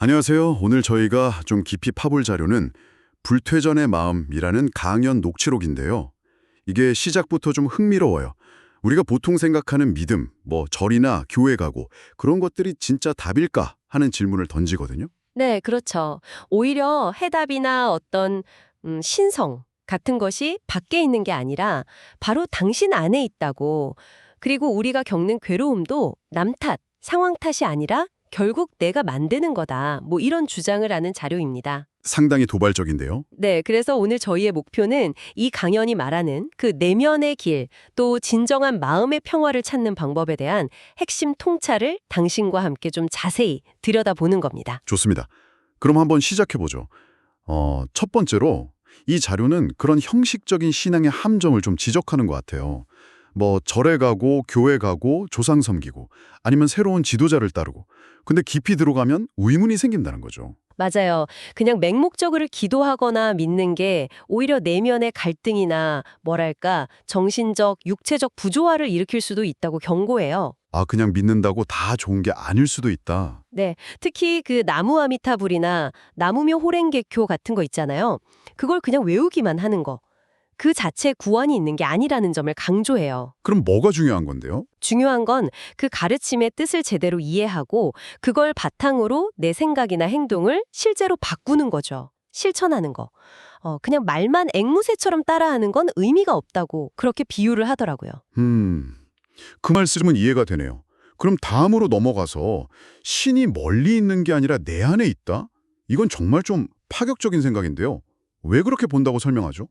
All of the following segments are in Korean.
안녕하세요. 오늘 저희가 좀 깊이 파볼 자료는 불퇴전의 마음이라는 강연 녹취록인데요. 이게 시작부터 좀 흥미로워요. 우리가 보통 생각하는 믿음, 절이나 교회 가고 그런 것들이 진짜 답일까 하는 질문을 던지거든요. 네, 그렇죠. 오히려 해답이나 어떤 신성 같은 것이 밖에 있는 게 아니라 바로 당신 안에 있다고. 그리고 우리가 겪는 괴로움도 남 탓, 상황 탓이 아니라 결국 내가 만드는 거다. 이런 주장을 하는 자료입니다. 상당히 도발적인데요. 네, 그래서 오늘 저희의 목표는 이 강연이 말하는 그 내면의 길, 또 진정한 마음의 평화를 찾는 방법에 대한 핵심 통찰을 당신과 함께 좀 자세히 들여다보는 겁니다. 좋습니다. 그럼 한번 시작해보죠. 첫 번째로 이 자료는 그런 형식적인 신앙의 함정을 좀 지적하는 것 같아요. 절에 가고 교회 가고 조상 섬기고 아니면 새로운 지도자를 따르고 근데 깊이 들어가면 의문이 생긴다는 거죠. 맞아요. 그냥 맹목적으로 기도하거나 믿는 게 오히려 내면의 갈등이나 뭐랄까 정신적, 육체적 부조화를 일으킬 수도 있다고 경고해요. 아, 그냥 믿는다고 다 좋은 게 아닐 수도 있다. 네, 특히 그 나무 아미타불이나 나무묘 호랭개교 같은 거 있잖아요. 그걸 그냥 외우기만 하는 거. 그 자체에 구원이 있는 게 아니라는 점을 강조해요. 그럼 뭐가 중요한 건데요? 중요한 건 그 가르침의 뜻을 제대로 이해하고 그걸 바탕으로 내 생각이나 행동을 실제로 바꾸는 거죠. 실천하는 거. 그냥 말만 앵무새처럼 따라하는 건 의미가 없다고 그렇게 비유를 하더라고요. 그 말씀은 이해가 되네요. 그럼 다음으로 넘어가서 신이 멀리 있는 게 아니라 내 안에 있다? 이건 정말 좀 파격적인 생각인데요. 왜 그렇게 본다고 설명하죠?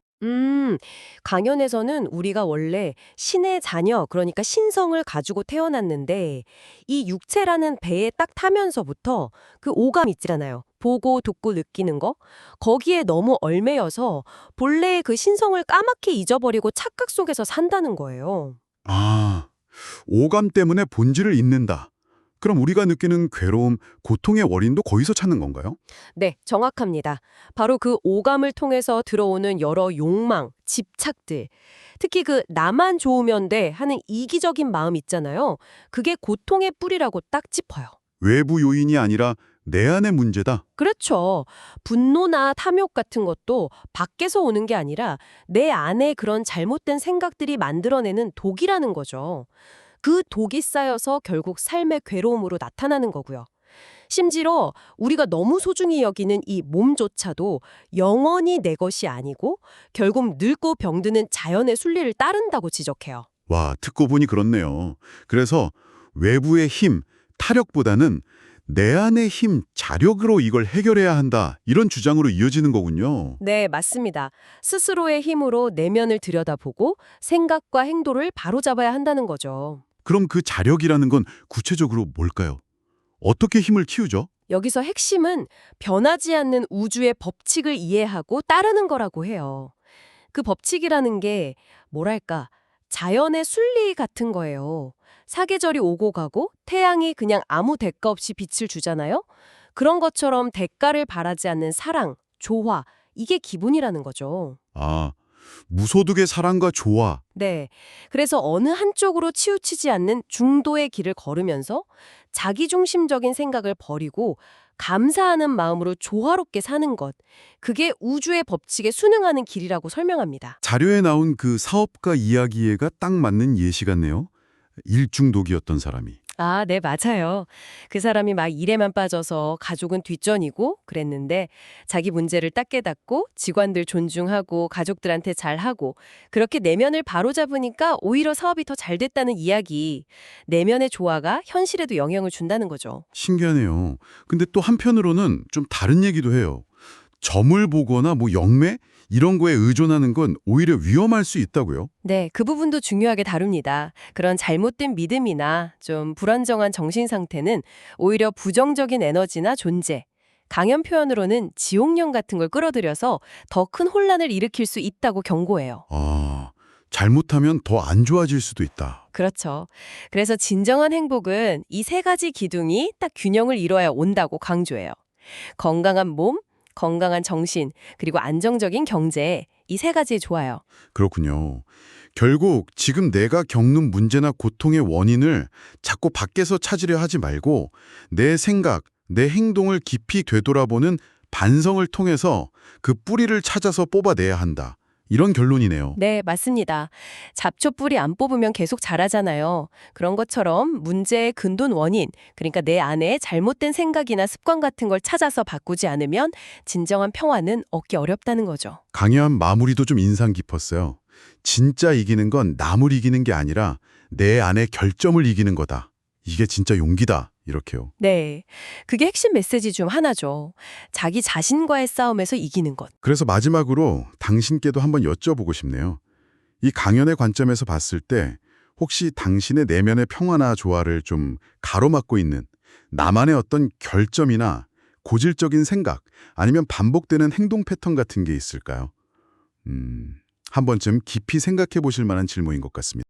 강연에서는 우리가 원래 신의 자녀, 그러니까 신성을 가지고 태어났는데 이 육체라는 배에 딱 타면서부터 그 오감 있잖아요. 보고, 듣고, 느끼는 거. 거기에 너무 얽매여서 본래의 그 신성을 까맣게 잊어버리고 착각 속에서 산다는 거예요. 아, 오감 때문에 본질을 잊는다. 그럼 우리가 느끼는 괴로움, 고통의 원인도 거기서 찾는 건가요? 네, 정확합니다. 바로 그 오감을 통해서 들어오는 여러 욕망, 집착들. 특히 그 나만 좋으면 돼 하는 이기적인 마음 있잖아요. 그게 고통의 뿌리라고 딱 짚어요. 외부 요인이 아니라 내 안의 문제다. 그렇죠. 분노나 탐욕 같은 것도 밖에서 오는 게 아니라 내 안에 그런 잘못된 생각들이 만들어내는 독이라는 거죠. 그 독이 쌓여서 결국 삶의 괴로움으로 나타나는 거고요. 심지어 우리가 너무 소중히 여기는 이 몸조차도 영원히 내 것이 아니고 결국 늙고 병드는 자연의 순리를 따른다고 지적해요. 와, 듣고 보니 그렇네요. 그래서 외부의 힘, 타력보다는 내 안의 힘, 자력으로 이걸 해결해야 한다. 이런 주장으로 이어지는 거군요. 네, 맞습니다. 스스로의 힘으로 내면을 들여다보고 생각과 행동을 바로잡아야 한다는 거죠. 그럼 그 자력이라는 건 구체적으로 뭘까요? 어떻게 힘을 키우죠? 여기서 핵심은 변하지 않는 우주의 법칙을 이해하고 따르는 거라고 해요. 그 법칙이라는 게 뭐랄까 자연의 순리 같은 거예요. 사계절이 오고 가고 태양이 그냥 아무 대가 없이 빛을 주잖아요. 그런 것처럼 대가를 바라지 않는 사랑, 조화, 이게 기본이라는 거죠. 아, 무소득의 사랑과 조화. 네. 그래서 어느 한쪽으로 치우치지 않는 중도의 길을 걸으면서 자기중심적인 생각을 버리고 감사하는 마음으로 조화롭게 사는 것. 그게 우주의 법칙에 순응하는 길이라고 설명합니다. 자료에 나온 그 사업가 이야기에가 딱 맞는 예시 같네요. 일중독이었던 사람이. 아, 네, 맞아요. 그 사람이 막 일에만 빠져서 가족은 뒷전이고 그랬는데 자기 문제를 딱 깨닫고 직원들 존중하고 가족들한테 잘하고 그렇게 내면을 바로잡으니까 오히려 사업이 더 잘 됐다는 이야기. 내면의 조화가 현실에도 영향을 준다는 거죠. 신기하네요. 근데 또 한편으로는 좀 다른 얘기도 해요. 점을 보거나 영매? 이런 거에 의존하는 건 오히려 위험할 수 있다고요? 네, 그 부분도 중요하게 다룹니다. 그런 잘못된 믿음이나 좀 불안정한 정신 상태는 오히려 부정적인 에너지나 존재, 강연 표현으로는 지옥령 같은 걸 끌어들여서 더 큰 혼란을 일으킬 수 있다고 경고해요. 아, 잘못하면 더 안 좋아질 수도 있다. 그렇죠. 그래서 진정한 행복은 이 세 가지 기둥이 딱 균형을 이뤄야 온다고 강조해요. 건강한 몸, 건강한 정신, 그리고 안정적인 경제, 이 세 가지에 좋아요. 그렇군요. 결국 지금 내가 겪는 문제나 고통의 원인을 자꾸 밖에서 찾으려 하지 말고 내 생각, 내 행동을 깊이 되돌아보는 반성을 통해서 그 뿌리를 찾아서 뽑아내야 한다. 이런 결론이네요. 네, 맞습니다. 잡초 뿌리 안 뽑으면 계속 자라잖아요. 그런 것처럼 문제의 근본 원인, 그러니까 내 안에 잘못된 생각이나 습관 같은 걸 찾아서 바꾸지 않으면 진정한 평화는 얻기 어렵다는 거죠. 강요한 마무리도 좀 인상 깊었어요. 진짜 이기는 건 남을 이기는 게 아니라 내 안의 결점을 이기는 거다. 이게 진짜 용기다. 이렇게요. 네, 그게 핵심 메시지 중 하나죠. 자기 자신과의 싸움에서 이기는 것. 그래서 마지막으로 당신께도 한번 여쭤보고 싶네요. 이 강연의 관점에서 봤을 때 혹시 당신의 내면의 평화나 조화를 좀 가로막고 있는 나만의 어떤 결점이나 고질적인 생각 아니면 반복되는 행동 패턴 같은 게 있을까요? 한 번쯤 깊이 생각해 보실 만한 질문인 것 같습니다.